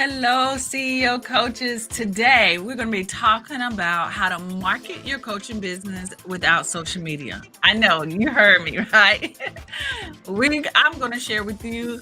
Hello, CEO coaches. Today, we're going to be talking about how to market your coaching business without social media. I know you heard me, right? I'm going to share with you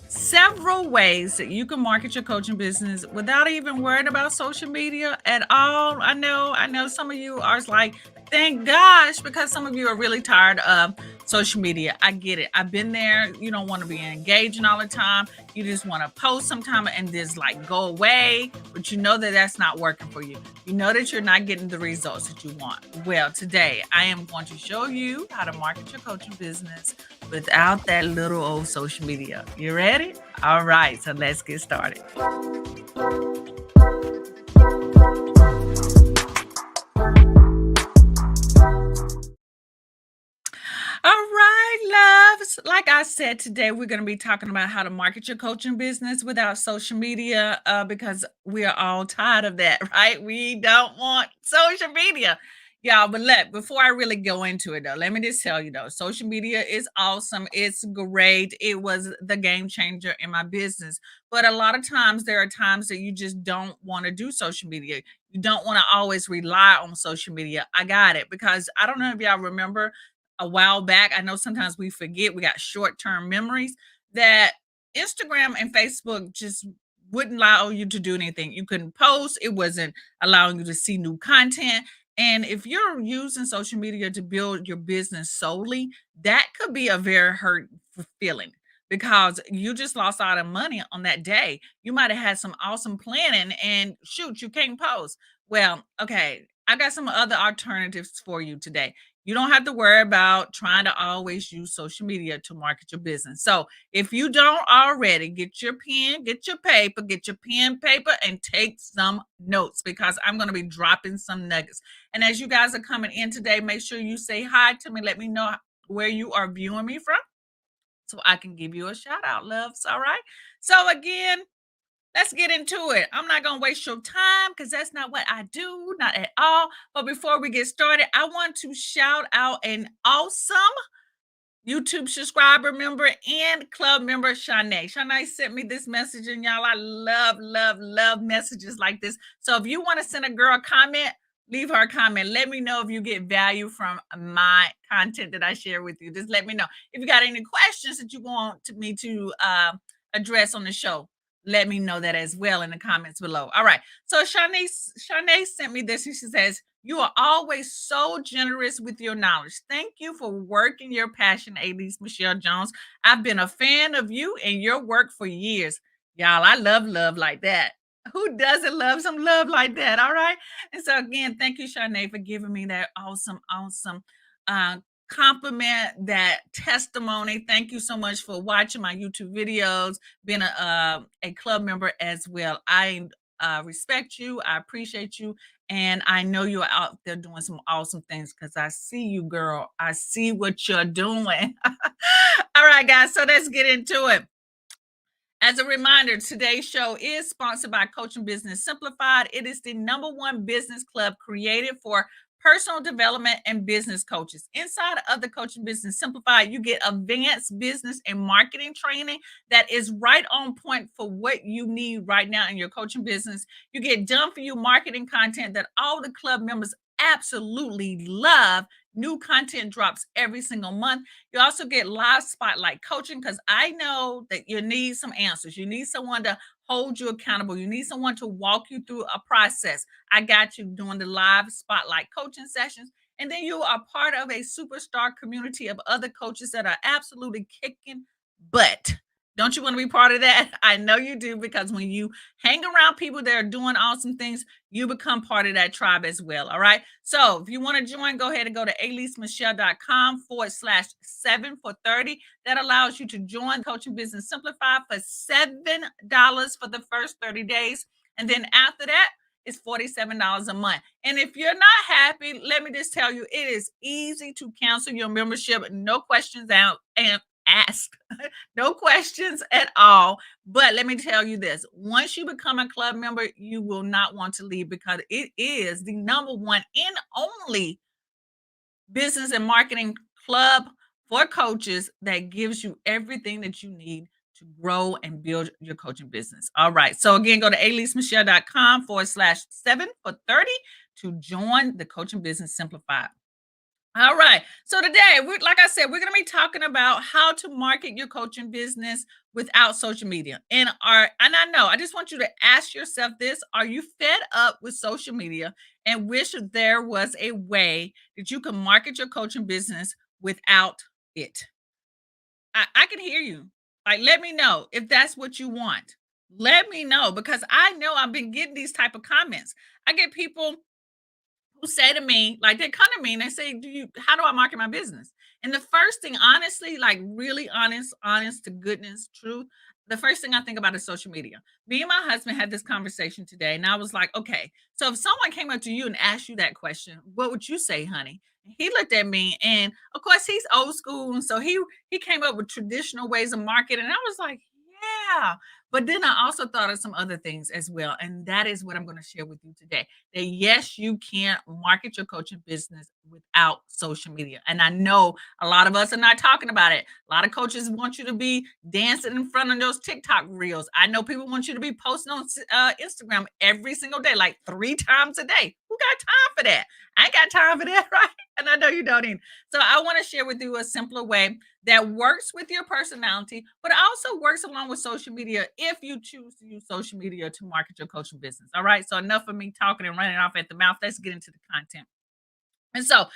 several ways that you can market your coaching business without even worrying about social media at all. I know some of you are like, thank gosh, because some of you are really tired of social media. I get it. I've been there. You don't want to be engaging all the time. You just want to post sometime and just like go away, but you know that that's not working for you. You know that you're not getting the results that you want. Well, today I am going to show you how to market your coaching business without that little old social media. You ready? All right, so let's get started. All right, loves. Like I said, today we're going to be talking about how to market your coaching business without social media because we are all tired of that, right? We don't want social media. Y'all, but before I really go into it though, let me just tell you though, social media is awesome. It's great. It was the game changer in my business. But a lot of times there are times that you just don't want to do social media. You don't want to always rely on social media. I got it because I don't know if y'all remember a while back. I know sometimes we forget, we got short-term memories, that Instagram and Facebook just wouldn't allow you to do anything. You couldn't post, it wasn't allowing you to see new content. And if you're using social media to build your business solely, that could be a very hurt feeling because you just lost out of money on that day. You might have had some awesome planning and shoot, you can't post. Well, okay, I got some other alternatives for you today. You don't have to worry about trying to always use social media to market your business. So if you don't already, get your pen, get your paper, get your pen, paper, and take some notes because I'm going to be dropping some nuggets. And as you guys are coming in today, make sure you say hi to me. Let me know where you are viewing me from so I can give you a shout out, loves. All right. So again, let's get into it. I'm not going to waste your time because that's not what I do, not at all. But before we get started, I want to shout out an awesome YouTube subscriber member and club member, Shanae. Shanae sent me this message, and y'all, I love messages like this. So if you want to send a girl a comment, leave her a comment. Let me know if you get value from my content that I share with you. Just let me know. If you got any questions that you want me to address on the show, let me know that as well in the comments below. All right. So Shanae sent me this, and she says, "You are always so generous with your knowledge. Thank you for working your passion, Elise Michelle Jones. I've been a fan of you and your work for years." Y'all, I love love like that. Who doesn't love some love like that? All right. And so again, thank you, Shanae, for giving me that awesome uh, compliment, that testimony. Thank you so much for watching my YouTube videos, being a club member as well. I respect you. I appreciate you. And I know you're out there doing some awesome things because I see you, girl. I see what you're doing. All right, guys. So let's get into it. As a reminder, today's show is sponsored by Coaching Business Simplified. It is the number one business club created for personal development and business coaches. Inside of the Coaching Business Simplified, you get advanced business and marketing training that is right on point for what you need right now in your coaching business. You get done for you marketing content that all the club members absolutely love. New content drops every single month. You also get live spotlight coaching because I know that you need some answers. You need someone to hold you accountable. You need someone to walk you through a process. I got you doing the live spotlight coaching sessions. And then you are part of a superstar community of other coaches that are absolutely kicking butt. Don't you want to be part of that? I know you do because when you hang around people that are doing awesome things, you become part of that tribe as well. All right. So if you want to join, go ahead and go to alisemichelle.com/7 for 30. That allows you to join Coaching Business Simplified for $7 for the first 30 days. And then after that, it's $47 a month. And if you're not happy, let me just tell you, it is easy to cancel your membership. No questions out and asked. No questions at all. But let me tell you this, once you become a club member, you will not want to leave because it is the number one and only business and marketing club for coaches that gives you everything that you need to grow and build your coaching business. All right. So again, go to alisemichelle.com/7 for 30 to join the Coaching Business Simplified. All right. So today, like I said, we're going to be talking about how to market your coaching business without social media. And I know, I just want you to ask yourself this, are you fed up with social media and wish there was a way that you can market your coaching business without it? I can hear you. Like, let me know if that's what you want. Let me know because I know I've been getting these type of comments. I get people who say to me, like they come to me and they say, how do I market my business? And the first thing, honestly, like really honest to goodness, truth, the first thing I think about is social media. Me and my husband had this conversation today, and I was like, okay, so if someone came up to you and asked you that question, what would you say, honey? He looked at me, and of course, he's old school, and so he came up with traditional ways of marketing. And I was like, yeah. But then I also thought of some other things as well, and that is what I'm going to share with you today that yes, you can market your coaching business without social media. And I know a lot of us are not talking about it. A lot of coaches want you to be dancing in front of those TikTok reels. I know people want you to be posting on Instagram every single day, like 3 times a day. Who got time for that? I ain't got time for that, right? And I know you don't either. So I want to share with you a simpler way that works with your personality, but also works along with social media if you choose to use social media to market your coaching business. All right. So enough of me talking and running off at the mouth. Let's get into the content. And so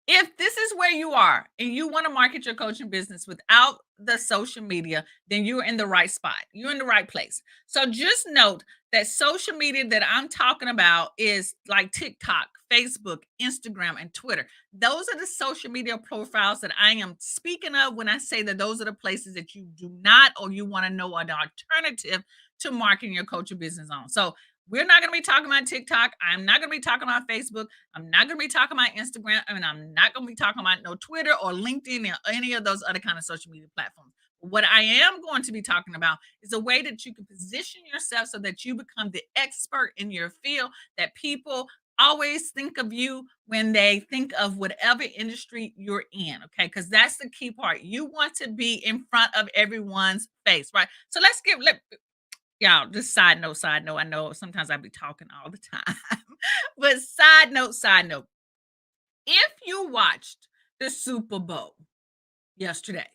if this is where you are and you want to market your coaching business without the social media, then you're in the right spot. You're in the right place. So just note that social media that I'm talking about is like TikTok, Facebook, Instagram, and Twitter. Those are the social media profiles that I am speaking of when I say that those are the places that you do not or you want to know an alternative to marketing your coaching business on. So we're not going to be talking about TikTok. I'm not going to be talking about Facebook. I'm not going to be talking about Instagram. I mean, I'm not going to be talking about no Twitter or LinkedIn or any of those other kind of social media platforms. What I am going to be talking about is a way that you can position yourself so that you become the expert in your field, that people always think of you when they think of whatever industry you're in. Okay. Because that's the key part. You want to be in front of everyone's face, right? So y'all, just side note, side note. I know sometimes I be talking all the time, but side note. If you watched the Super Bowl yesterday,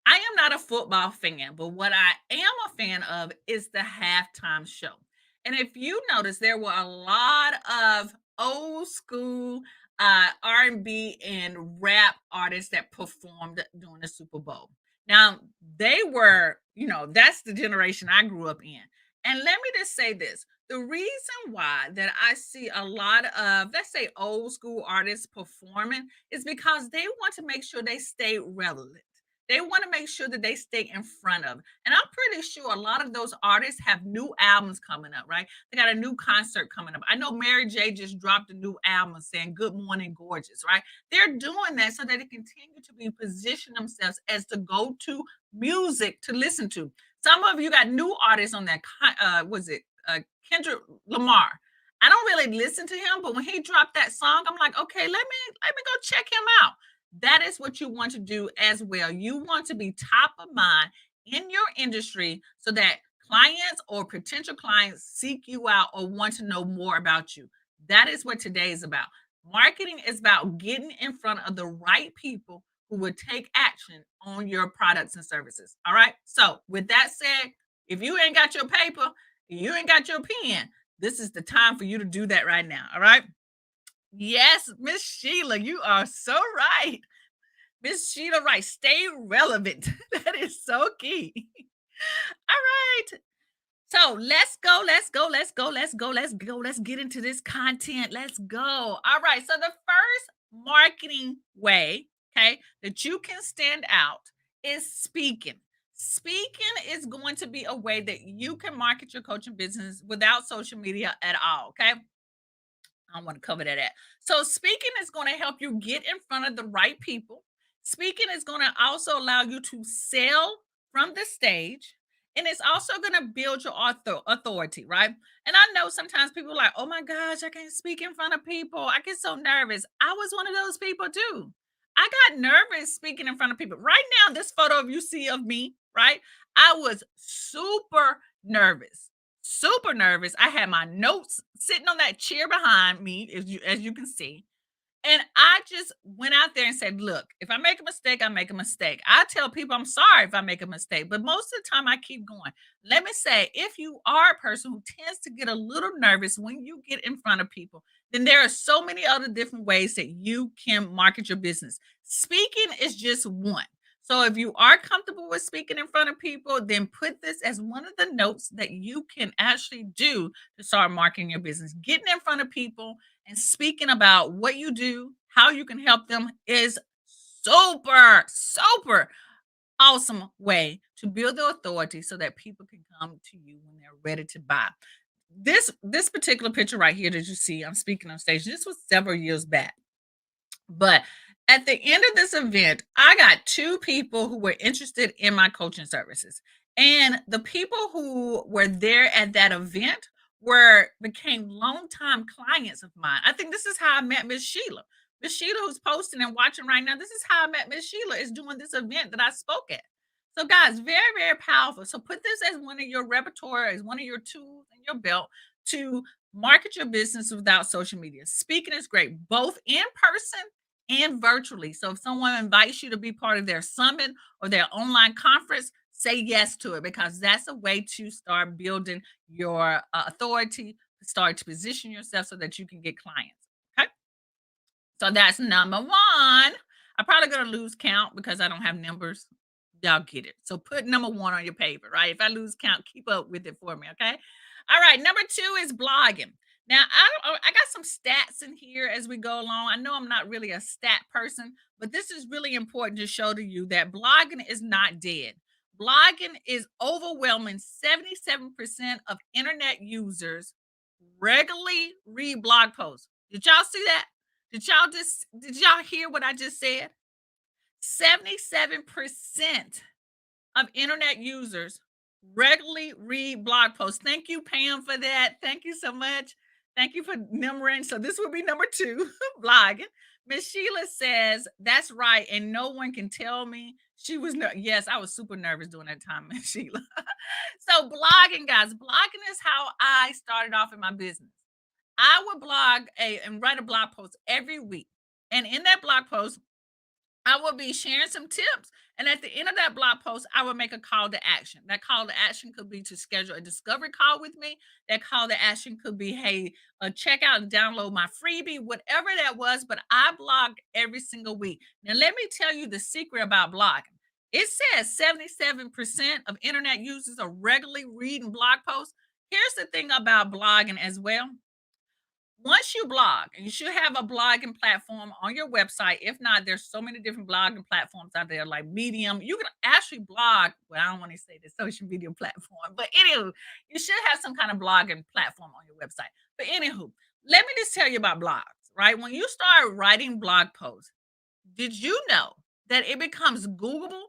I am not a football fan, but what I am a fan of is the halftime show. And if you notice, there were a lot of old school R&B and rap artists that performed during the Super Bowl. Now, they were, that's the generation I grew up in. And let me just say this. The reason why that I see a lot of, let's say, old school artists performing is because they want to make sure they stay relevant. They want to make sure that they stay in front of. And I'm pretty sure a lot of those artists have new albums coming up, right? They got a new concert coming up. I know Mary J just dropped a new album saying Good Morning Gorgeous, right? They're doing that so that they continue to be position themselves as the go-to music to listen to. Some of you got new artists on that. Was it Kendrick Lamar? I don't really listen to him, but when he dropped that song, I'm like, okay, let me go check him out. That is what you want to do as well. You want to be top of mind in your industry so that clients or potential clients seek you out or want to know more about you. That is what today is about. Marketing is about getting in front of the right people who would take action on your products and services. All right. So, with that said, if you ain't got your paper, you ain't got your pen, this is the time for you to do that right now. All right. Yes, Miss Sheila, you are so right. Miss Sheila Wright, stay relevant. That is so key. All right. So let's go, let's go, let's go, let's go, let's go. Let's get into this content. Let's go. All right. So the first marketing way, okay, that you can stand out is speaking. Speaking is going to be a way that you can market your coaching business without social media at all. Okay. I want to cover that. So speaking is going to help you get in front of the right people. Speaking is going to also allow you to sell from the stage. And it's also going to build your authority, right? And I know sometimes people are like, oh my gosh, I can't speak in front of people. I get so nervous. I was one of those people too. I got nervous speaking in front of people. Right now, this photo you see of me, right? I was super nervous. I had my notes sitting on that chair behind me, as you can see. And I just went out there and said, look, if I make a mistake, I make a mistake. I tell people I'm sorry if I make a mistake, but most of the time I keep going. Let me say, if you are a person who tends to get a little nervous when you get in front of people, then there are so many other different ways that you can market your business. Speaking is just one. So if you are comfortable with speaking in front of people, then put this as one of the notes that you can actually do to start marketing your business. Getting in front of people and speaking about what you do, how you can help them is super awesome way to build the authority so that people can come to you when they're ready to buy. This particular picture right here that you see, I'm speaking on stage. This was several years back. But at the end of this event, I got two people who were interested in my coaching services. And the people who were there at that event were became longtime clients of mine. I think this is how I met Miss Sheila. Miss Sheila, who's posting and watching right now, this is how I met Miss Sheila, is doing this event that I spoke at. So, guys, very powerful. So, put this as one of your repertoire, as one of your tools in your belt to market your business without social media. Speaking is great, both in person and virtually. So if someone invites you to be part of their summit or their online conference, say yes to it because that's a way to start building your authority, start to position yourself so that you can get clients. Okay. So that's number one. I'm probably going to lose count because I don't have numbers. Y'all get it. So put number one on your paper, right? If I lose count, keep up with it for me. Okay. All right. Number two is blogging. Now, I got some stats in here as we go along. I know I'm not really a stat person, but this is really important to show to you that blogging is not dead. Blogging is overwhelming. 77% of internet users regularly read blog posts. Did y'all see that? Did y'all hear what I just said? 77% of internet users regularly read blog posts. Thank you, Pam, for that. Thank you so much. Thank you for numbering. So this will be number two, blogging. Miss Sheila says, that's right. And no one can tell me she was, yes, I was super nervous during that time, Miss Sheila. So blogging, guys, blogging is how I started off in my business. I would and write a blog post every week. And in that blog post, I will be sharing some tips. And at the end of that blog post, I will make a call to action. That call to action could be to schedule a discovery call with me. That call to action could be, hey, check out and download my freebie, whatever that was. But I blog every single week. Now, let me tell you the secret about blogging. It says 77% of internet users are regularly reading blog posts. Here's the thing about blogging as well. Once you blog, and you should have a blogging platform on your website. If not, there's so many different blogging platforms out there like Medium. You can actually blog. Well, I don't want to say the social media platform, but anywho, you should have some kind of blogging platform on your website. But anywho, let me just tell you about blogs, right? When you start writing blog posts, did you know that it becomes Googleable?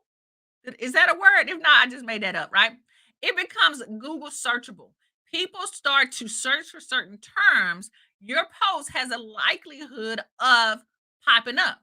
Is that a word? If not, I just made that up, right? It becomes Google searchable. People start to search for certain terms. Your post has a likelihood of popping up.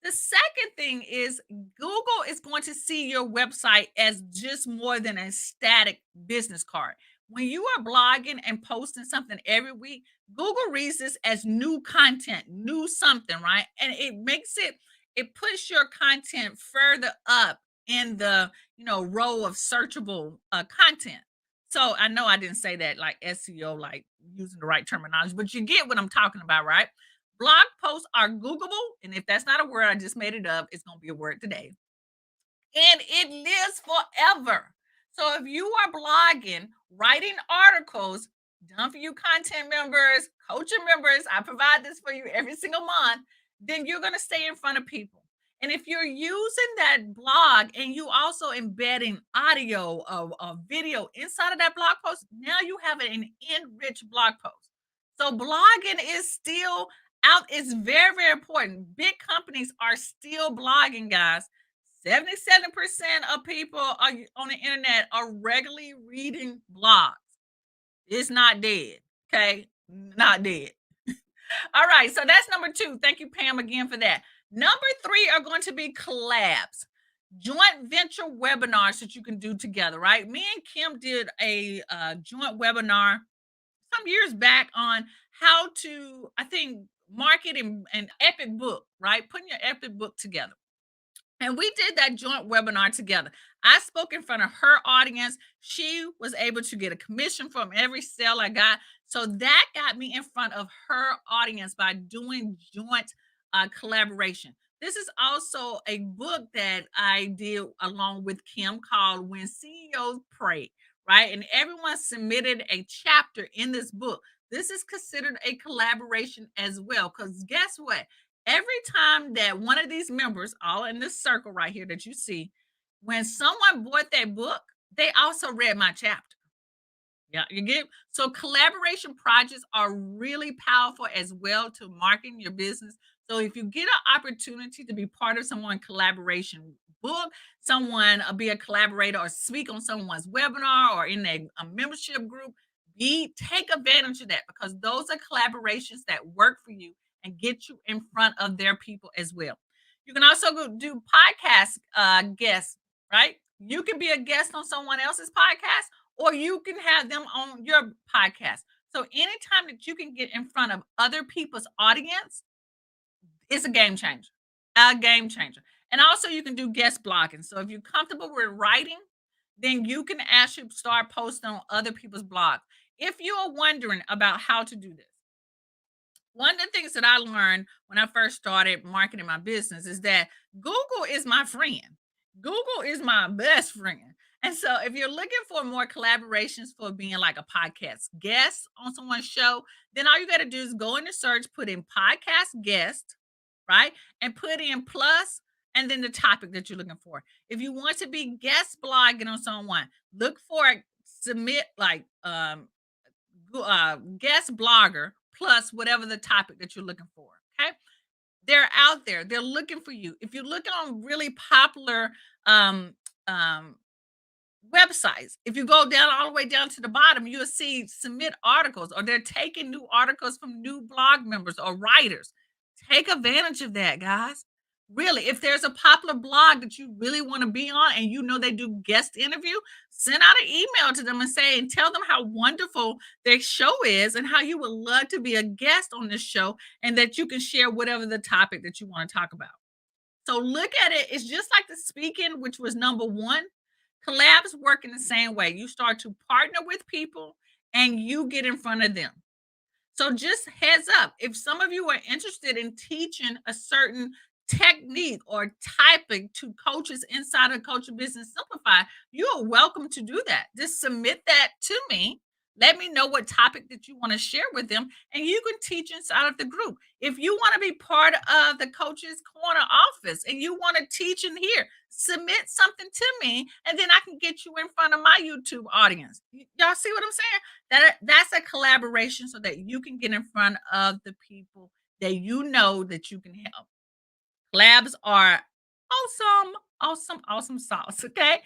The second thing is Google is going to see your website as just more than a static business card. When you are blogging and posting something every week, Google reads this as new content, new something, right? And it puts your content further up in the row of searchable content. So I know I didn't say that like SEO, like using the right terminology, but you get what I'm talking about, right? Blog posts are Googleable, and if that's not a word, I just made it up. It's gonna be a word today, and it lives forever. So if you are blogging, writing articles, done for you content members, coaching members, I provide this for you every single month, then you're going to stay in front of people. And if you're using that blog and you also embedding audio or video inside of that blog post, now you have an enriched blog post. So blogging is still out. It's very, very important. Big companies are still blogging, guys. 77% of people on the internet are regularly reading blogs. It's not dead. Okay. Not dead. All right. So that's number two. Thank you, Pam, again for that. Number three are going to be collabs, joint venture webinars that you can do together, right? Me and Kim did a joint webinar some years back on how to, I think, market an epic book, right? Putting your epic book together. And we did that joint webinar together. I spoke in front of her audience. She was able to get a commission from every sale I got. So that got me in front of her audience by doing joint collaboration. This is also a book that I did along with Kim called When CEOs Pray, right? And everyone submitted a chapter in this book. This is considered a collaboration as well. Because guess what? Every time that one of these members, all in this circle right here that you see, when someone bought that book, they also read my chapter. Yeah, you get so collaboration projects are really powerful as well to marketing your business. So if you get an opportunity to be part of someone collaboration book, someone be a collaborator or speak on someone's webinar or in a membership group, be take advantage of that because those are collaborations that work for you and get you in front of their people as well. You can also go do podcast guests, right? You can be a guest on someone else's podcast or you can have them on your podcast. So anytime that you can get in front of other people's audience, it's a game changer. A game changer. And also you can do guest blogging. So if you're comfortable with writing, then you can actually start posting on other people's blogs. If you are wondering about how to do this, one of the things that I learned when I first started marketing my business is that Google is my friend. Google is my best friend. And so if you're looking for more collaborations for being like a podcast guest on someone's show, then all you got to do is go into search, put in podcast guest, right? And put in plus and then the topic that you're looking for. If you want to be guest blogging on someone, look for submit like guest blogger plus whatever the topic that you're looking for. Okay. They're out there. They're looking for you. If you look on really popular um, um, websites, if you go down all the way down to the bottom, you'll see submit articles or they're taking new articles from new blog members or writers. Take advantage of that, guys. Really, if there's a popular blog that you really want to be on and you know they do guest interview, send out an email to them and say and tell them how wonderful their show is and how you would love to be a guest on this show and that you can share whatever the topic that you want to talk about. So look at it. It's just like the speaking, which was number one. Collabs work in the same way. You start to partner with people and you get in front of them. So just heads up, if some of you are interested in teaching a certain technique or typing to coaches inside of Coaching Business Simplified, you are welcome to do that. Just submit that to me Let me know what topic that you want to share with them, and you can teach inside of the group. If you want to be part of the Coaches Corner office and you want to teach in here, submit something to me, and then I can get you in front of my YouTube audience. Y'all see what I'm saying? That's a collaboration so that you can get in front of the people that you know that you can help. Labs are awesome, awesome, awesome sauce. Okay.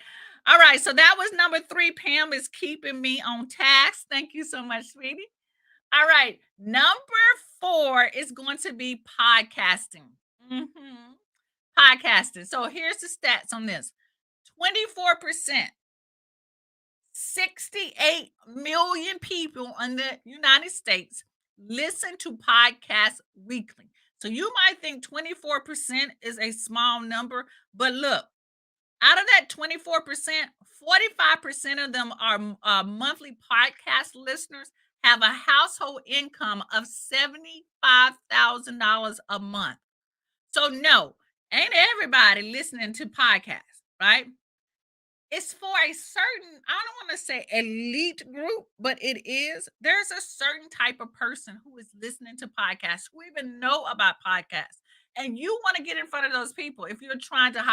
All right. So that was number three. Pam is keeping me on task. Thank you so much, sweetie. All right. Number four is going to be podcasting. Mhm. Podcasting. So here's the stats on this: 24%, 68 million people in the United States listen to podcasts weekly. So you might think 24% is a small number, but look, out of that 24%, 45% of them are monthly podcast listeners, have a household income of $75,000 a month. So, no, ain't everybody listening to podcasts, right? It's for a certain, I don't want to say elite group, but it is. There's a certain type of person who is listening to podcasts, who even know about podcasts. And you want to get in front of those people. If you're trying to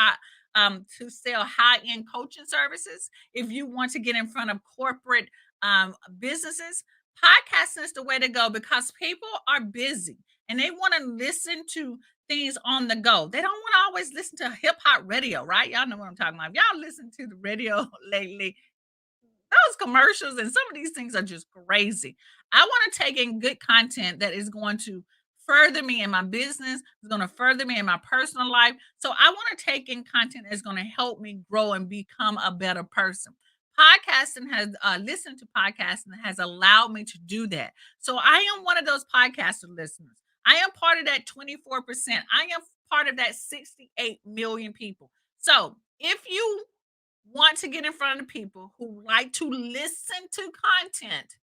sell high-end coaching services, if you want to get in front of corporate businesses, podcasting is the way to go because people are busy and they want to listen to things on the go. They don't want to always listen to hip hop radio, right? Y'all know what I'm talking about. If y'all listen to the radio lately, those commercials and some of these things are just crazy. I want to take in good content that is going to further me in my business, is going to further me in my personal life. So I want to take in content that's going to help me grow and become a better person. Podcasting has listened to podcasting has allowed me to do that. So I am one of those podcaster listeners. I am part of that 24%. I am part of that 68 million people. So if you want to get in front of the people who like to listen to content,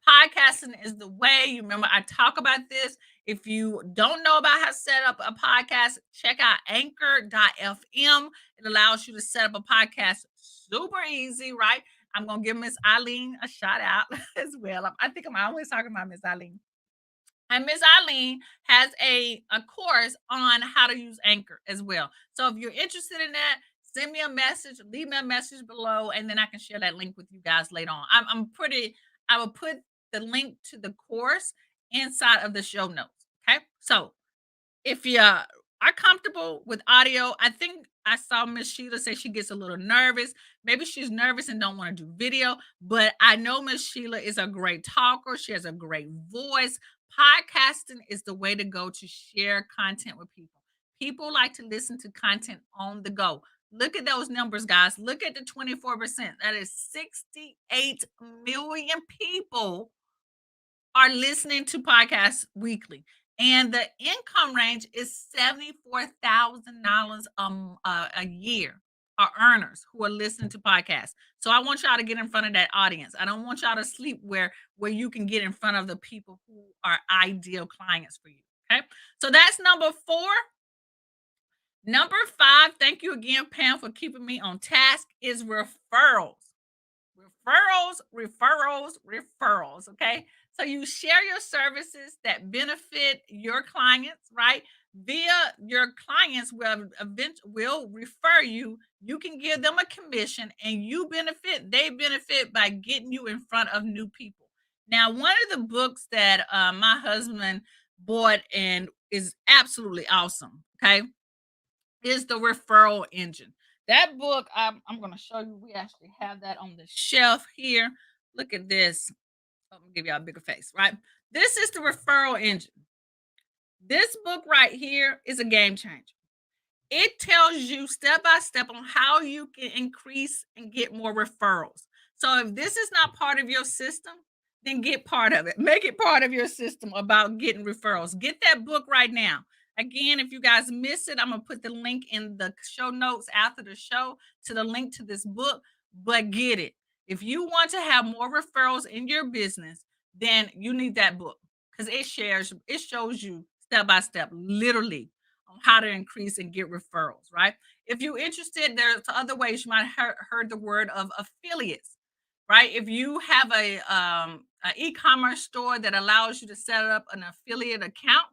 podcasting is the way. You remember I talk about this. If you don't know about how to set up a podcast, check out anchor.fm. It allows you to set up a podcast super easy, right? I'm going to give Miss Eileen a shout out as well. I think I'm always talking about Miss Eileen. And Miss Eileen has a course on how to use Anchor as well. So if you're interested in that, send me a message, leave me a message below, and then I can share that link with you guys later on. I will put the link to the course inside of the show notes. Okay. So if you are comfortable with audio, I think I saw Miss Sheila say she gets a little nervous. Maybe she's nervous and don't want to do video, but I know Miss Sheila is a great talker. She has a great voice. Podcasting is the way to go to share content with people. People like to listen to content on the go. Look at those numbers, guys. Look at the 24%. That is 68 million people are listening to podcasts weekly. And the income range is $74,000 a year are earners who are listening to podcasts. So I want y'all to get in front of that audience. I don't want y'all to sleep where you can get in front of the people who are ideal clients for you. Okay. So that's number four. Number five, thank you again, Pam, for keeping me on task, is referrals. Referrals, referrals, referrals. Okay. So you share your services that benefit your clients, right? Via your clients will refer you. You can give them a commission and you benefit, they benefit by getting you in front of new people. Now, one of the books that my husband bought and is absolutely awesome, okay, is the referral engine. That book, I'm going to show you. We actually have that on the shelf here. Look at this. I'm going to give y'all a bigger face, right? This is the referral engine. This book right here is a game changer. It tells you step by step on how you can increase and get more referrals. So if this is not part of your system, then get part of it. Make it part of your system about getting referrals. Get that book right now. Again, if you guys miss it, I'm going to put the link in the show notes after the show to the link to this book, but get it. If you want to have more referrals in your business, then you need that book because it shows you step by step, literally on how to increase and get referrals, right? If you're interested, there's other ways. You might have heard the word of affiliates. right? If you have a e-commerce store that allows you to set up an affiliate account,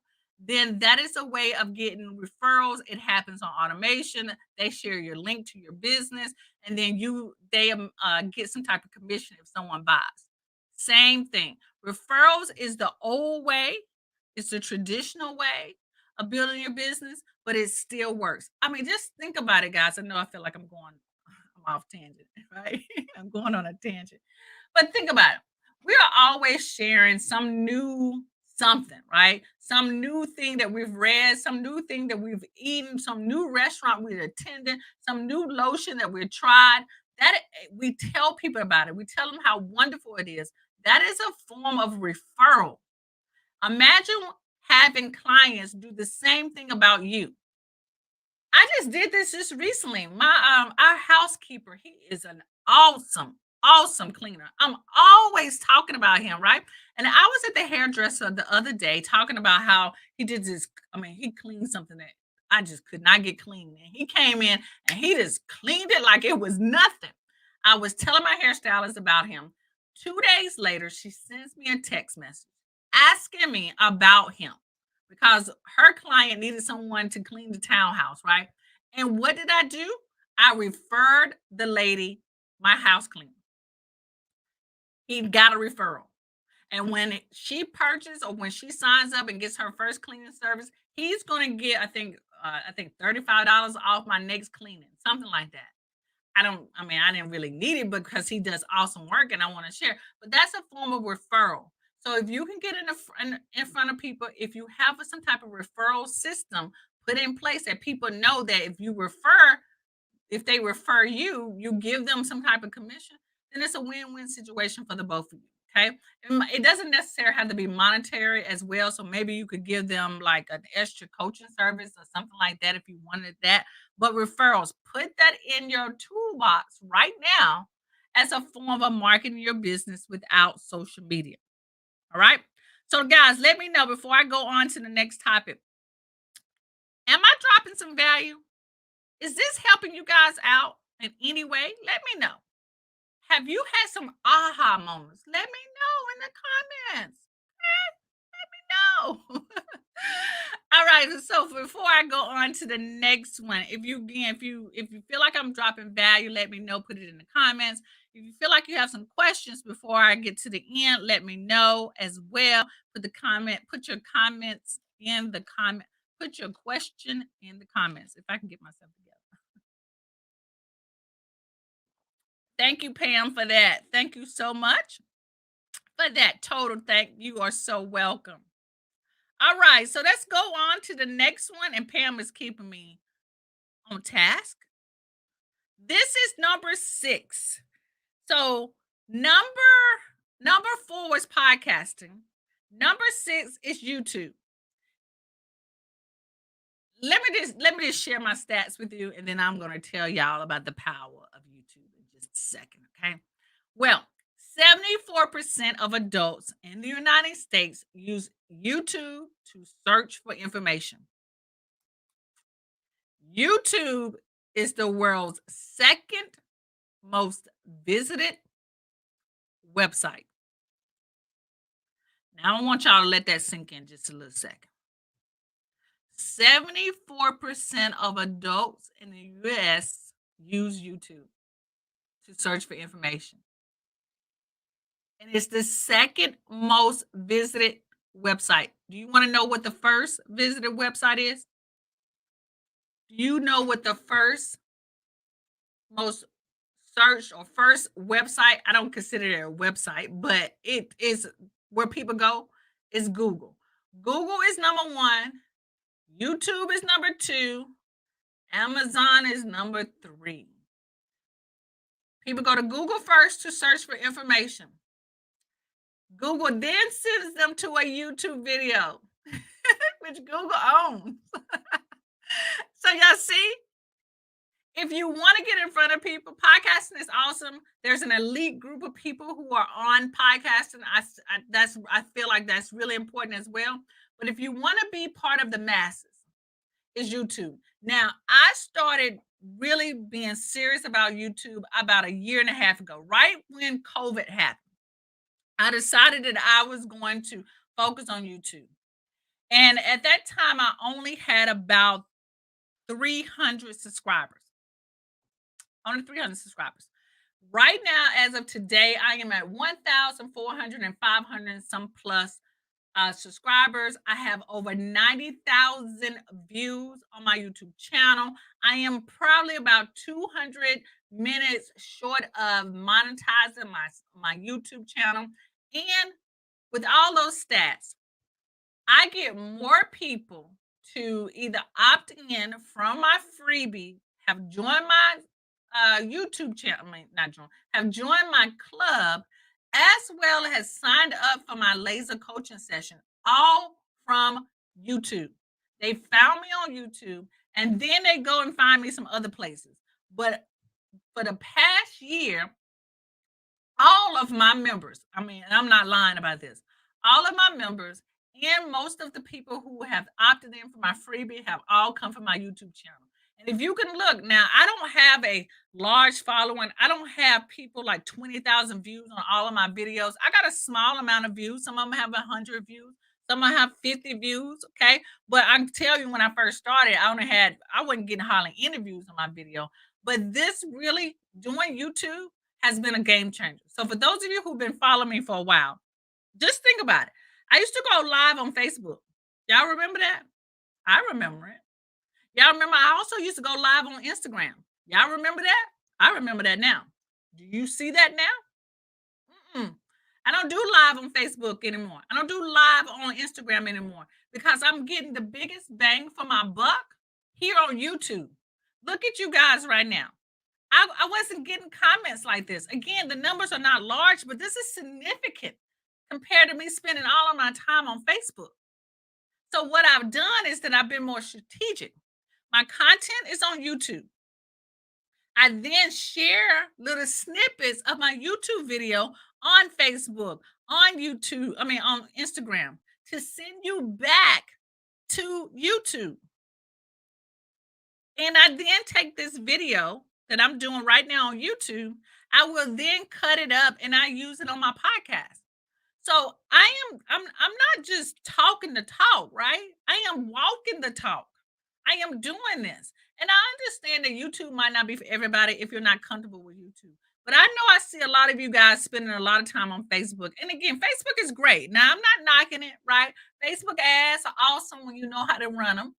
then that is a way of getting referrals. It happens on automation. They share your link to your business, and then they get some type of commission if someone buys. Same thing. Referrals is the old way. It's the traditional way of building your business, but it still works. I mean, just think about it, guys. I know I feel like I'm off tangent, right? I'm going on a tangent. But think about it. We are always sharing some new something, right? Some new thing that we've read, some new thing that we've eaten, some new restaurant we've attended, some new lotion that we've tried. We tell people about it. We tell them how wonderful it is. That is a form of referral. Imagine having clients do the same thing about you. I just did this just recently. Our housekeeper, he is an awesome cleaner. I'm always talking about him, right? And I was at the hairdresser the other day talking about how he did this. I mean, he cleaned something that I just could not get clean. And he came in and he just cleaned it like it was nothing. I was telling my hairstylist about him. 2 days later, she sends me a text message asking me about him because her client needed someone to clean the townhouse, right? And what did I do? I referred the lady my house cleaner. He got a referral. And when she purchases or when she signs up and gets her first cleaning service, he's going to get, I think $35 off my next cleaning, something like that. I didn't really need it because he does awesome work and I want to share, but that's a form of referral. So if you can get in front of people, if you have some type of referral system put in place that people know that if they refer you, you give them some type of commission, then it's a win-win situation for the both of you. Okay. And it doesn't necessarily have to be monetary as well. So maybe you could give them like an extra coaching service or something like that if you wanted that. But referrals, put that in your toolbox right now as a form of marketing your business without social media. All right. So, guys, let me know before I go on to the next topic. Am I dropping some value? Is this helping you guys out in any way? Let me know. Have you had some aha moments? Let me know in the comments. No. All right. So before I go on to the next one, if you feel like I'm dropping value, let me know. Put it in the comments. If you feel like you have some questions before I get to the end, let me know as well. Put your comments in the comment. Put your question in the comments if I can get myself together. Thank you, Pam, for that. Thank you so much for that total thank you. Are so welcome. All right, so let's go on to the next one. And Pam is keeping me on task. This is number 6. So number 4 was podcasting. Number 6 is YouTube. Let me just share my stats with you, and then I'm going to tell y'all about the power of YouTube in just a second. Okay. Well, 74% of adults in the United States use YouTube to search for information. YouTube is the world's second most visited website. Now, I want y'all to let that sink in just a little second. 74% of adults in the US use YouTube to search for information. And it's the second most visited website. Do you want to know what the first visited website is? Do you know what the first most searched or first website? I don't consider it a website, but it is where people go is Google. Google is number 1. YouTube is number 2. Amazon is number 3. People go to Google first to search for information. Google then sends them to a YouTube video, which Google owns. So y'all see, if you want to get in front of people, podcasting is awesome. There's an elite group of people who are on podcasting. I feel like that's really important as well. But if you want to be part of the masses, is YouTube. Now, I started really being serious about YouTube about a year and a half ago, right when COVID happened. I decided that I was going to focus on YouTube. And at that time, I only had about 300 subscribers. Only 300 subscribers. Right now, as of today, I am at 1,400 and 500 and some plus subscribers. I have over 90,000 views on my YouTube channel. I am probably about 200 minutes short of monetizing my YouTube channel. And with all those stats, I get more people to either opt in from my freebie, have joined my YouTube channel, I mean, not join, have joined my club, as well as signed up for my laser coaching session, all from YouTube. They found me on YouTube and then they go and find me some other places. But for the past year, all of my members, I mean, and I'm not lying about this, all of my members and most of the people who have opted in for my freebie have all come from my YouTube channel. And if you can look now, I don't have a large following. I don't have people like 20,000 views on all of my videos. I got a small amount of views. Some of them have 100 views. Some of them have 50 views. Okay. But I can tell you when I first started, I wasn't getting hardly any views on my video. But this really doing YouTube has been a game changer. So for those of you who've been following me for a while, just think about it. I used to go live on Facebook. Y'all remember that? I remember it. Y'all remember I also used to go live on Instagram. Y'all remember that? I remember that now. Do you see that now? Mm-mm. I don't do live on Facebook anymore. I don't do live on Instagram anymore because I'm getting the biggest bang for my buck here on YouTube. Look at you guys right now. I wasn't getting comments like this. Again, the numbers are not large, but this is significant compared to me spending all of my time on Facebook. So what I've done is that I've been more strategic. My content is on YouTube. I then share little snippets of my YouTube video on Facebook, on YouTube, I mean on Instagram to send you back to YouTube. And I then take this video that I'm doing right now on YouTube, I will then cut it up and I use it on my podcast. So I'm not just talking the talk, right? I am walking the talk. I am doing this. And I understand that YouTube might not be for everybody if you're not comfortable with YouTube. But I know I see a lot of you guys spending a lot of time on Facebook. And again, Facebook is great. Now, I'm not knocking it, right? Facebook ads are awesome when you know how to run them.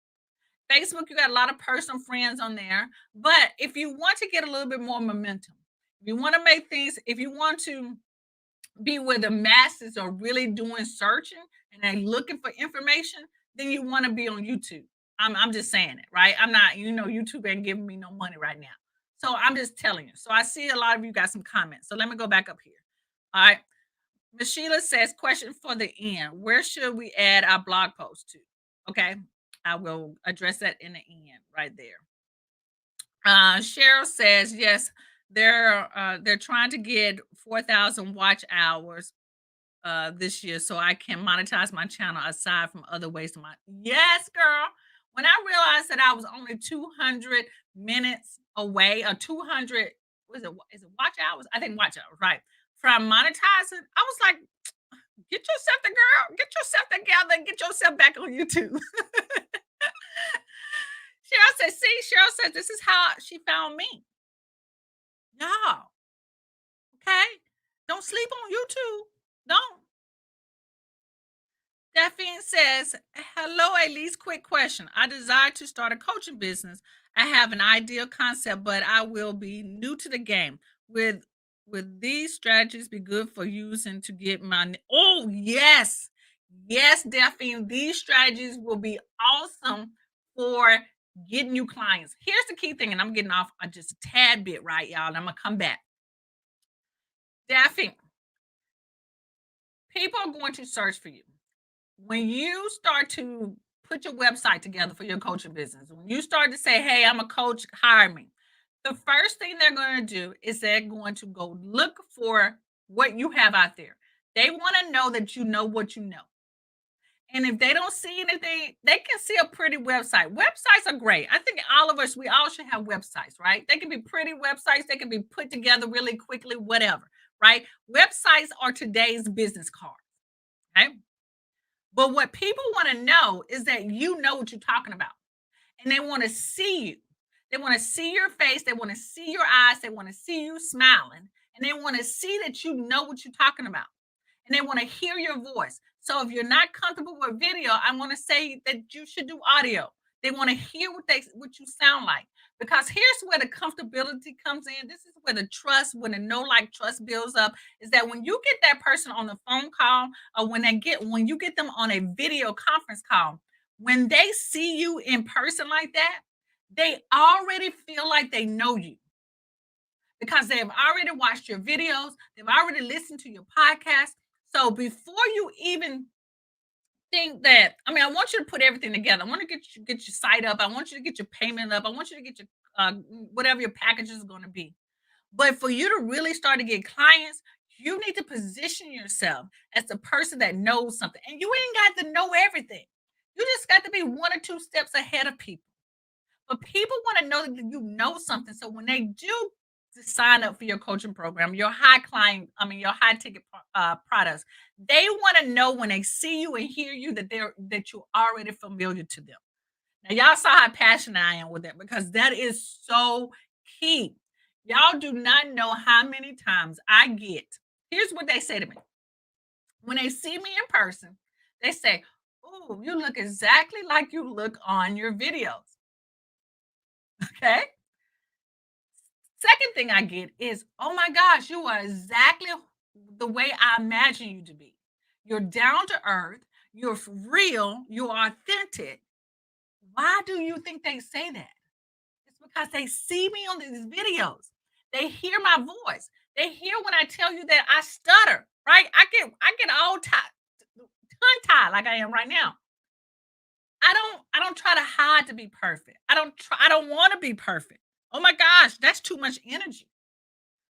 Facebook, you got a lot of personal friends on there. But if you want to get a little bit more momentum, if you want to make things, if you want to be where the masses are really doing searching and they're looking for information, then you want to be on YouTube. I'm just saying it, right? I'm not, YouTube ain't giving me no money right now. So I'm just telling you. So I see a lot of you got some comments. So let me go back up here. All right. Miss Sheila says, question for the end. Where should we add our blog post to? Okay. I will address that in the end right there. Cheryl says, yes, they're trying to get 4,000 watch hours this year so I can monetize my channel aside from other ways to yes, girl. When I realized that I was only 200 minutes away or 200, is it watch hours? I think watch hours, right? From monetizing, I was like, get yourself together and get yourself back on YouTube. Cheryl said, this is how she found me. Y'all, okay? Don't sleep on YouTube. Don't. Daphne says, hello, Elise. Quick question. I desire to start a coaching business. I have an ideal concept, but I will be new to the game. With these strategies be good for using to get my oh yes. Yes, Daphne. These strategies will be awesome for getting you clients. Here's the key thing, and I'm getting off just a tad bit, right, y'all? And I'm gonna come back. Daphne, people are going to search for you. When you start to put your website together for your coaching business, when you start to say, hey, I'm a coach, hire me, the first thing they're going to do is they're going to go look for what you have out there. They want to know that you know what you know. And if they don't see anything, they can see a pretty website. Websites are great. I think all of us, we all should have websites, right? They can be pretty websites, they can be put together really quickly, whatever, right? Websites are today's business cards, okay? But what people want to know is that you know what you're talking about, and they want to see you. They want to see your face, they want to see your eyes, they want to see you smiling, and they want to see that you know what you're talking about, and they want to hear your voice. So if you're not comfortable with video, I want to say that you should do audio. They want to hear what you sound like, because here's where the comfortability comes in. This is where the trust, when the know like trust builds up, is that when you get that person on the phone call, or when you get them on a video conference call, when they see you in person like that, they already feel like they know you because they have already watched your videos, they've already listened to your podcast. So before you even think that, I mean, I want you to put everything together. I want to get your site up. I want you to get your payment up. I want you to get your whatever your package is going to be. But for you to really start to get clients, you need to position yourself as the person that knows something. And you ain't got to know everything. You just got to be one or two steps ahead of people. But people want to know that you know something. So when they do sign up for your coaching program, your your high ticket products, they want to know when they see you and hear you that you're already familiar to them. Now, y'all saw how passionate I am with that because that is so key. Y'all do not know how many times I get. Here's what they say to me when they see me in person. They say, "Oh, you look exactly like you look on your videos." Okay. Second thing I get is, "Oh my gosh, you are exactly the way I imagine you to be. You're down to earth, you're real, you're authentic." Why do you think they say that? It's because they see me on these videos. They hear my voice. They hear when I tell you that I stutter, right? I get all tongue-tied like I am right now. I don't try to hide to be perfect. I don't want to be perfect. Oh my gosh, that's too much energy.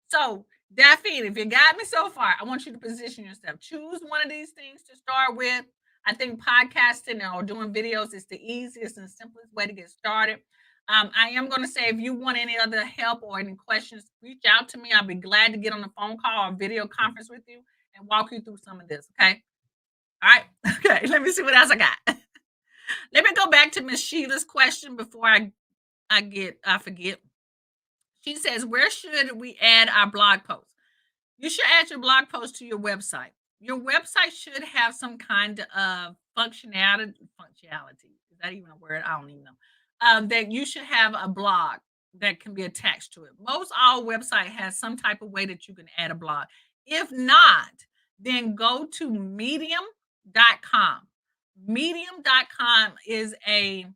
So, Daphne, if you got me so far, I want you to position yourself. Choose one of these things to start with. I think podcasting or doing videos is the easiest and simplest way to get started. I am going to say if you want any other help or any questions, reach out to me. I'll be glad to get on a phone call or video conference with you and walk you through some of this. Okay. All right. Okay. Let me see what else I got. Let me go back to Miss Sheila's question before I forget. She says, where should we add our blog posts? You should add your blog post to your website. Your website should have some kind of functionality. Is that even a word? I don't even know. That you should have a blog that can be attached to it. Most all website has some type of way that you can add a blog. If not, then go to medium.com. Medium.com is a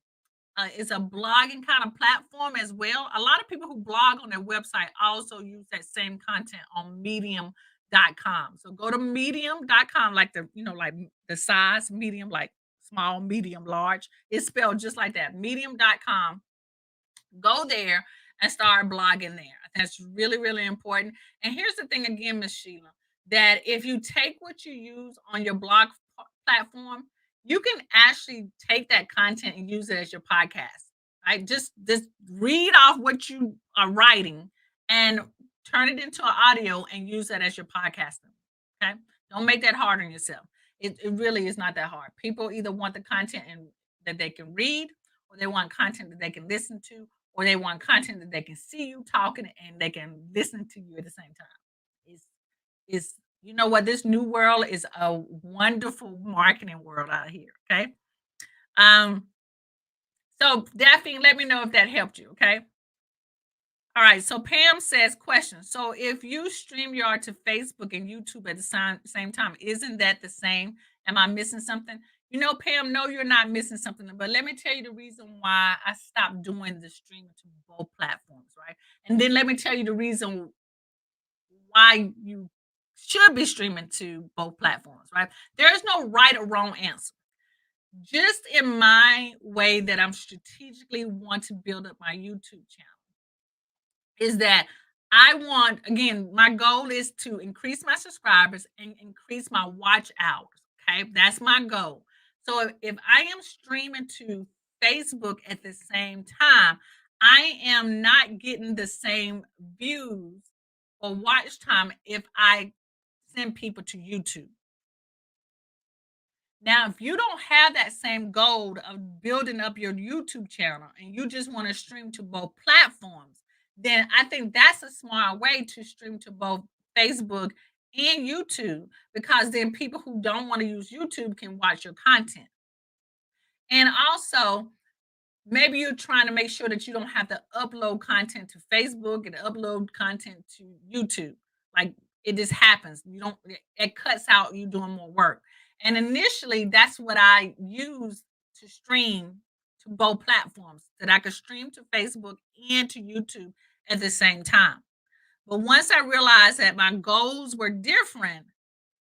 blogging kind of platform as well. A lot of people who blog on their website also use that same content on medium.com. So go to medium.com, like like the size medium, like small, medium, large. It's spelled just like that. Medium.com. Go there and start blogging there. That's really, really important. And here's the thing again, Miss Sheila, that if you take what you use on your blog platform, you can actually take that content and use it as your podcast. Right? Just read off what you are writing and turn it into an audio and use that as your podcasting. Okay. Don't make that hard on yourself. It really is not that hard. People either want the content that they can read, or they want content that they can listen to, or they want content that they can see you talking and they can listen to you at the same time. It's you know what? This new world is a wonderful marketing world out here. Okay. Um, so Daphne, let me know if that helped you. Okay. All right. So Pam says, question. So if you stream your art to Facebook and YouTube at the same time, isn't that the same? Am I missing something? Pam, no, you're not missing something. But let me tell you the reason why I stopped doing the streaming to both platforms, right? And then let me tell you the reason why you should be streaming to both platforms, right? There's no right or wrong answer. Just in my way that I'm strategically want to build up my YouTube channel is that I want, again, my goal is to increase my subscribers and increase my watch hours. Okay. That's my goal. So if I am streaming to Facebook at the same time, I am not getting the same views or watch time if I send people to YouTube. Now, if you don't have that same goal of building up your YouTube channel and you just want to stream to both platforms, then I think that's a smart way to stream to both Facebook and YouTube, because then people who don't want to use YouTube can watch your content. And also, maybe you're trying to make sure that you don't have to upload content to Facebook and upload content to YouTube. Like, it just happens. You don't, it cuts out you doing more work. And initially, that's what I used to stream to both platforms, that I could stream to Facebook and to YouTube at the same time. But once I realized that my goals were different,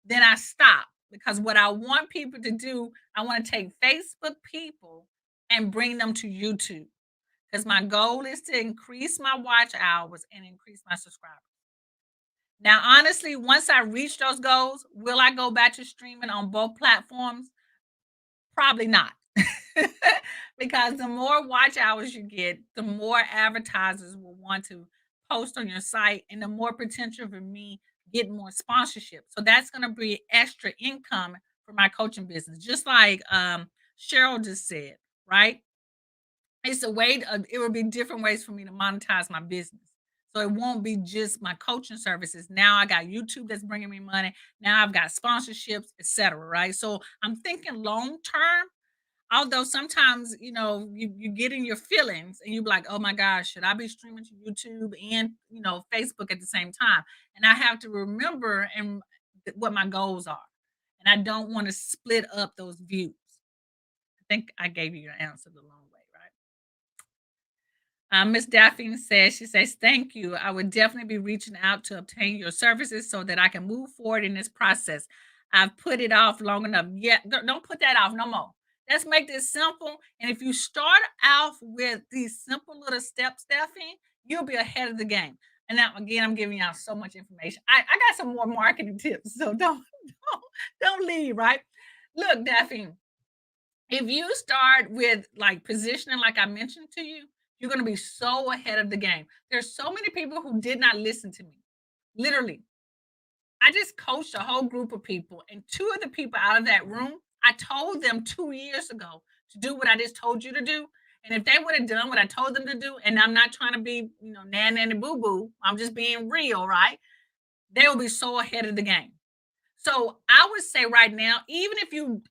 then I stopped, because what I want people to do, I want to take Facebook people and bring them to YouTube, because my goal is to increase my watch hours and increase my subscribers. Now, honestly, once I reach those goals, will I go back to streaming on both platforms? Probably not. Because the more watch hours you get, the more advertisers will want to post on your site, and the more potential for me getting more sponsorship. So that's going to be extra income for my coaching business. Just like Cheryl just said, right? It's a way it will be different ways for me to monetize my business. So it won't be just my coaching services. Now I got YouTube that's bringing me money. Now I've got sponsorships, etc. Right? So I'm thinking long term. Although sometimes, you get in your feelings and you be like, oh my gosh, should I be streaming to YouTube and Facebook at the same time? And I have to remember what my goals are. And I don't want to split up those views. I think I gave you your answer the long way, right? Miss Daphne says, she says, thank you. I would definitely be reaching out to obtain your services so that I can move forward in this process. I've put it off long enough. Yeah, don't put that off no more. Let's make this simple. And if you start off with these simple little steps, Daphne, you'll be ahead of the game. And now again, I'm giving y'all so much information. I got some more marketing tips, so don't leave, right? Look, Daphne, if you start with like positioning, like I mentioned to you, you're going to be so ahead of the game. There's so many people who did not listen to me. Literally, I just coached a whole group of people, and two of the people out of that room, I told them 2 years ago to do what I just told you to do. And if they would have done what I told them to do, and I'm not trying to be, nan nanny boo boo, I'm just being real, right? They will be so ahead of the game. So I would say right now, even if you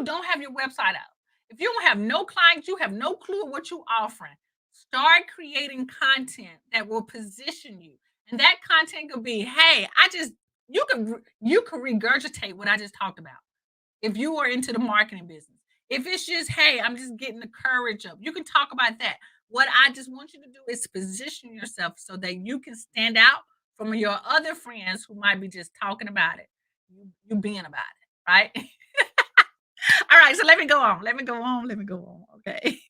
don't have your website out, if you don't have no clients, you have no clue what you're offering, start creating content that will position you. And that content could be, hey, you can regurgitate what I just talked about if you are into the marketing business. If it's just, hey, I'm just getting the courage up, you can talk about that. What I just want you to do is position yourself so that you can stand out from your other friends who might be just talking about it. You being about it, right? All right, so let me go on. Let me go on. Let me go on. Okay.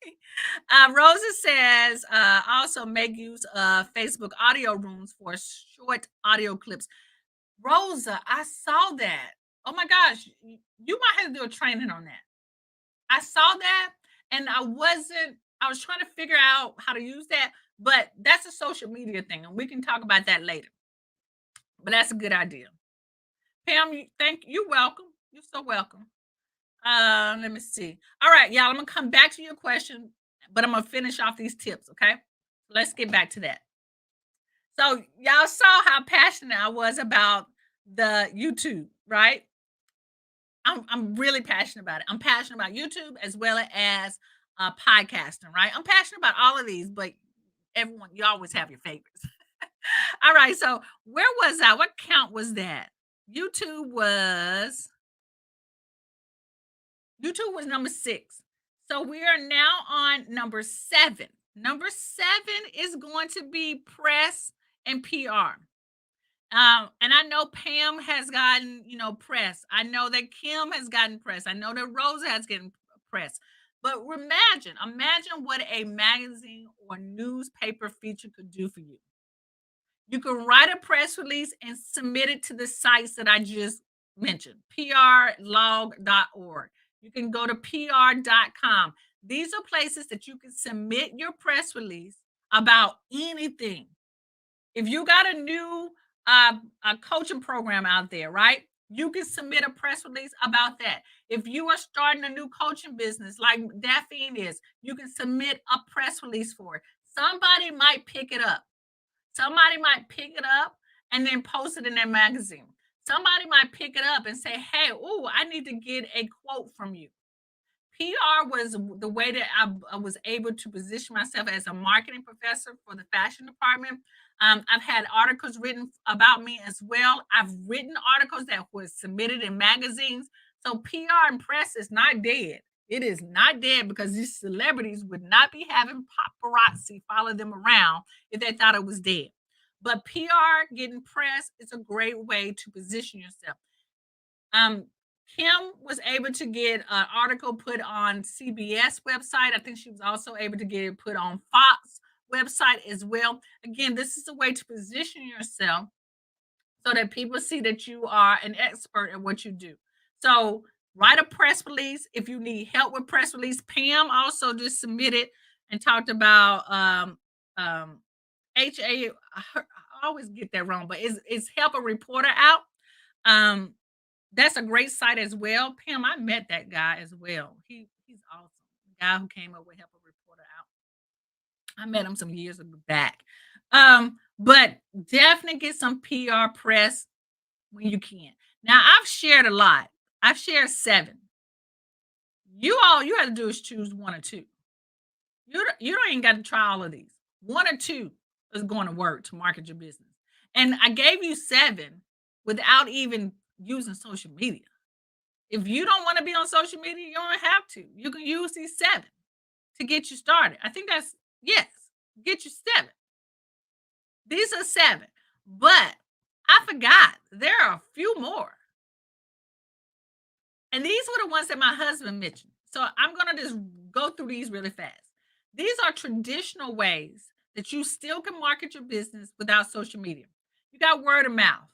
Rosa says, also make use of Facebook audio rooms for short audio clips. Rosa, I saw that. Oh my gosh, you might have to do a training on that. I saw that, and I was trying to figure out how to use that, but that's a social media thing, and we can talk about that later. But that's a good idea. Pam, you welcome. You're so welcome. Let me see. All right, y'all, I'm gonna come back to your question, but I'm gonna finish off these tips, okay? Let's get back to that. So y'all saw how passionate I was about the YouTube, right? I'm really passionate about it. I'm passionate about YouTube as well as podcasting, right? I'm passionate about all of these, but everyone, you always have your favorites. All right, so where was I? What count was that? YouTube was YouTube was number 6. So we are now on number 7. Number 7 is going to be press and PR. And I know Pam has gotten, press. I know that Kim has gotten press. I know that Rosa has gotten press. But imagine what a magazine or newspaper feature could do for you. You can write a press release and submit it to the sites that I just mentioned, prlog.org. You can go to PR.com. These are places that you can submit your press release about anything. If you got a new a coaching program out there, right? You can submit a press release about that. If you are starting a new coaching business like Daphne is, you can submit a press release for it. Somebody might pick it up. Somebody might pick it up and then post it in their magazine. Somebody might pick it up and say, "Hey, oh, I need to get a quote from you." PR was the way that I was able to position myself as a marketing professor for the fashion department. I've had articles written about me as well. I've written articles that was submitted in magazines. So PR and press is not dead. It is not dead because these celebrities would not be having paparazzi follow them around if they thought it was dead. But PR, getting press, is a great way to position yourself. Um, Kim was able to get an article put on CBS website. I think she was also able to get it put on Fox website as well. Again, this is a way to position yourself so that people see that you are an expert at what you do. So write a press release if you need help with press release. Pam also just submitted and talked about HA. I always get that wrong, but it's help a reporter out. Um, that's a great site as well. Pam, I met that guy as well. He's awesome. The guy who came up with Help a Reporter Out. I met him some years back. But definitely get some PR press when you can. Now I've shared a lot. I've shared 7. You have to do is choose 1 or 2. You don't even got to try all of these. 1 or 2 is going to work to market your business. And I gave you 7 without even using social media. If you don't want to be on social media, you don't have to. You can use these 7 to get you started. I think that's yes, get you 7. These are 7. But I forgot there are a few more. And these were the ones that my husband mentioned. So I'm going to just go through these really fast. These are traditional ways that you still can market your business without social media. You got word of mouth.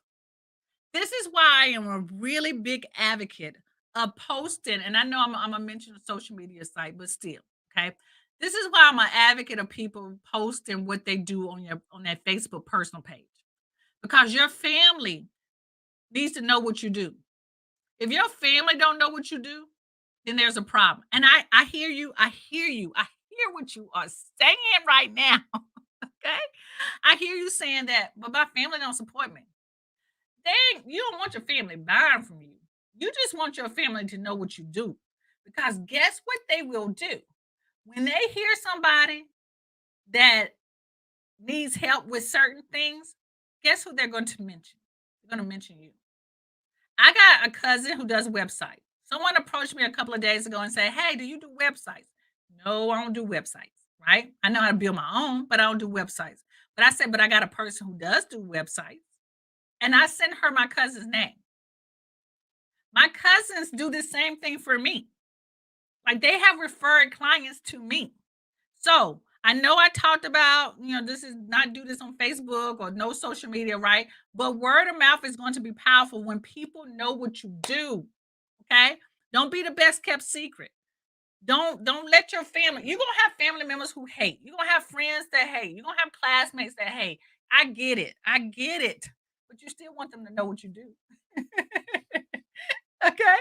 This is why I am a really big advocate of posting, and I know I'm gonna mention a social media site, but still, okay. This is why I'm an advocate of people posting what they do on their Facebook personal page because your family needs to know what you do. If your family don't know what you do, then there's a problem. And I hear you. I hear you. I hear what you are saying right now. Okay, I hear you saying that, but my family don't support me. You don't want your family buying from you. You just want your family to know what you do. Because guess what they will do? When they hear somebody that needs help with certain things, guess who they're going to mention? They're going to mention you. I got a cousin who does websites. Someone approached me a couple of days ago and said, "Hey, do you do websites?" No, I don't do websites, right? I know how to build my own, but I don't do websites. But I said, but I got a person who does do websites. And I sent her my cousin's name. My cousins do the same thing for me. Like they have referred clients to me. So I know I talked about, this is not do this on Facebook or no social media, right? But word of mouth is going to be powerful when people know what you do. Okay. Don't be the best kept secret. Don't let your family, you're gonna have family members who hate. You're gonna have friends that hate. You're gonna have classmates that hate. I get it. I get it. But you still want them to know what you do. Okay.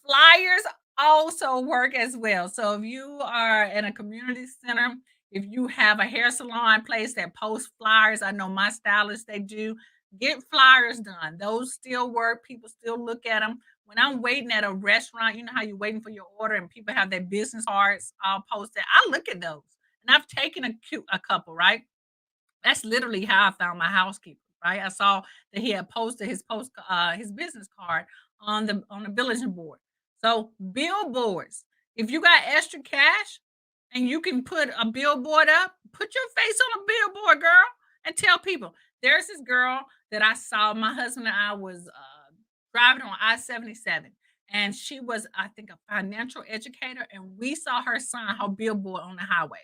Flyers also work as well. So if you are in a community center, if you have a hair salon place that posts flyers, I know my stylists they do. Get flyers done. Those still work. People still look at them. When I'm waiting at a restaurant, you know how you're waiting for your order and people have their business cards all posted. I look at those, and I've taken a couple. Right, that's literally how I found my housekeeper. Right, I saw that he had posted his business card on the bulletin board. So billboards. If you got extra cash and you can put a billboard up, put your face on a billboard, girl, and tell people. There's this girl that I saw. My husband and I was driving on I-77, and she was, I think, a financial educator, and we saw her sign her billboard on the highway.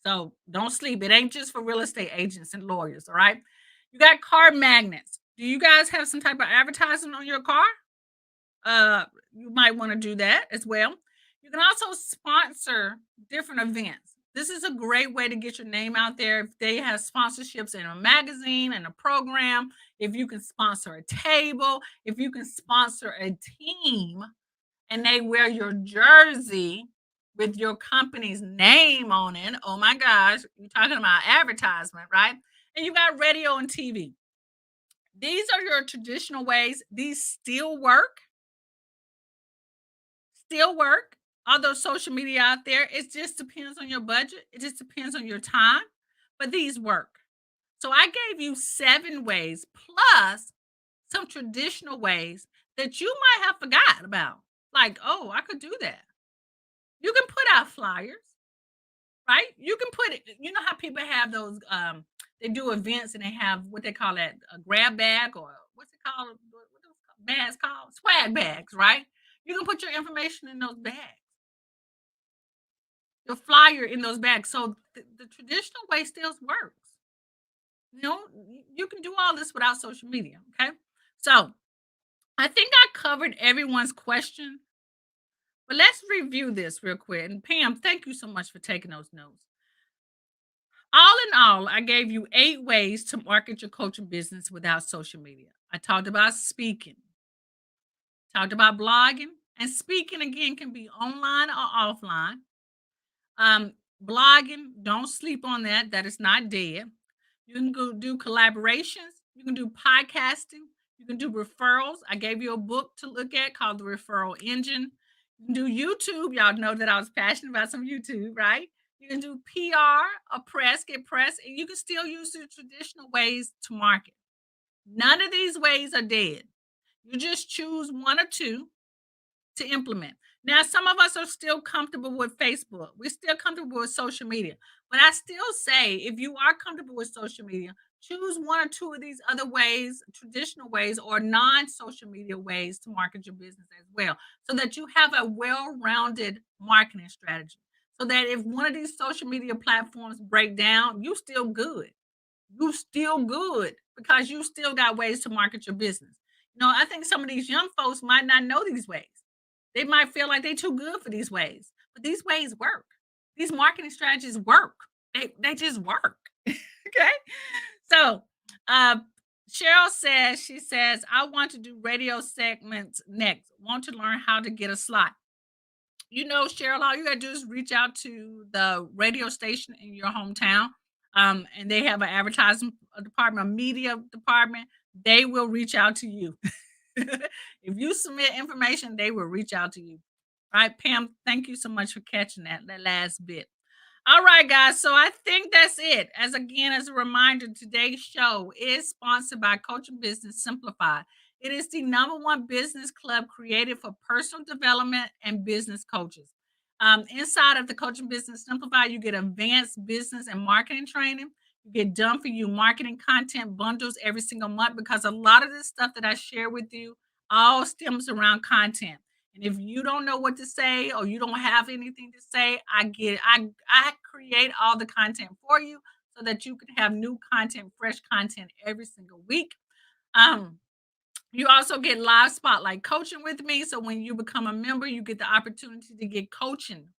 So don't sleep. It ain't just for real estate agents and lawyers, all right? You got car magnets. Do you guys have some type of advertising on your car? you might want to do that as well. You can also sponsor different events. This is a great way to get your name out there. If they have sponsorships in a magazine and a program, if you can sponsor a table, if you can sponsor a team and they wear your jersey with your company's name on it. Oh my gosh, you're talking about advertisement, right? And you got radio and TV. These are your traditional ways. These still work. Although social media out there, it just depends on your budget. It just depends on your time, but these work. So I gave you 7 ways plus some traditional ways that you might have forgot about. Like, oh, I could do that. You can put out flyers, right? You can put it, you know how people have those they do events and they have what they call that a grab bag or what's it called? What those bags called? Swag bags, right? You can put your information in those bags, your flyer in those bags. So the traditional way still works. You know, you can do all this without social media. Okay. So I think I covered everyone's question, but let's review this real quick. And Pam, thank you so much for taking those notes. All in all, I gave you 8 ways to market your coaching business without social media. I talked about speaking, talked about blogging, and speaking again can be online or offline. Um, Blogging, don't sleep on that. That is not dead. You can go do collaborations. You can do podcasting. You can do referrals. I gave you a book to look at called The Referral Engine. You can do YouTube. Y'all know that I was passionate about some YouTube, right? You can do PR or press, get press, and you can still use the traditional ways to market. None of these ways are dead. You just choose one or two to implement. Now, some of us are still comfortable with Facebook. We're still comfortable with social media. But I still say if you are comfortable with social media, choose one or two of these other ways, traditional ways or non-social media ways to market your business as well, so that you have a well-rounded marketing strategy. So that if one of these social media platforms break down, you still good. You still good because you still got ways to market your business. I think some of these young folks might not know these ways. They might feel like they're too good for these ways, but these ways work. These marketing strategies work. They just work. Okay. So uh Cheryl says, she says, I want to do radio segments next. Want to learn how to get a slot. Cheryl, all you gotta do is reach out to the radio station in your hometown. And they have an advertising department, a media department. They will reach out to you. If you submit information, they will reach out to you. All right, Pam, thank you so much for catching that last bit. All right, guys. So I think that's it. As a reminder, today's show is sponsored by Coaching Business Simplified. It is the #1 business club created for personal development and business coaches. Inside of the Coaching Business Simplified, you get advanced business and marketing training. You get done for you marketing content bundles every single month because a lot of this stuff that I share with you all stems around content. And if you don't know what to say or you don't have anything to say, I get it. I create all the content for you so that you can have new content, fresh content every single week. Um, you also get live spotlight coaching with me. So when you become a member, you get the opportunity to get coaching.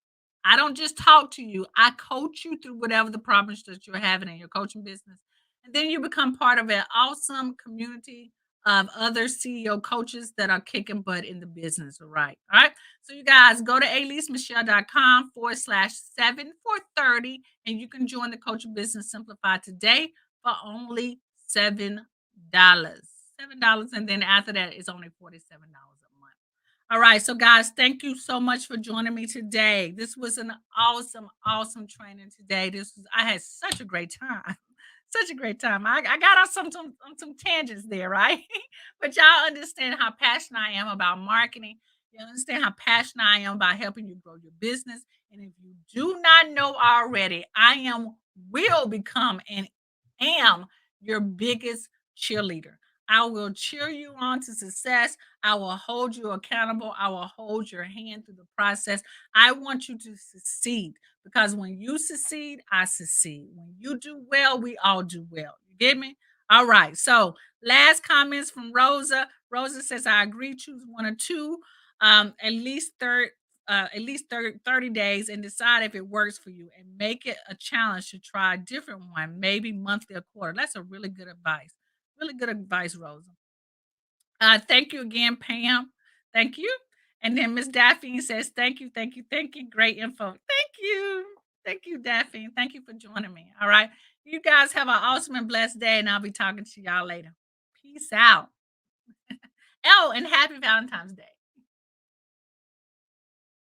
I don't just talk to you, I coach you through whatever the problems that you're having in your coaching business. And then you become part of an awesome community of other CEO coaches that are kicking butt in the business. All right. All right. So you guys go to alisemichelle.com/7430 and you can join the Coaching Business Simplified today for only $7. And then after that, it's only $47 a month. All right. So, guys, thank you so much for joining me today. This was an awesome, awesome training today. I had such a great time. Such a great time. I got on some tangents there, right? But y'all understand how passionate I am about marketing. You understand how passionate I am about helping you grow your business. And if you do not know already, will become and am your biggest cheerleader. I will cheer you on to success. I will hold you accountable. I will hold your hand through the process. I want you to succeed because when you succeed, I succeed. When you do well, we all do well. You get me? All right. So, last comments from Rosa. Rosa says, I agree, choose one or two. at least 30 days and decide if it works for you and make it a challenge to try a different one, maybe monthly or quarter. That's a really good advice. Really good advice, Rosa. Thank you again, Pam. Thank you. And then Miss Daphne says, thank you, thank you, thank you. Great info. Thank you. Thank you, Daphne. Thank you for joining me. All right. You guys have an awesome and blessed day, and I'll be talking to y'all later. Peace out. Oh, and happy Valentine's Day.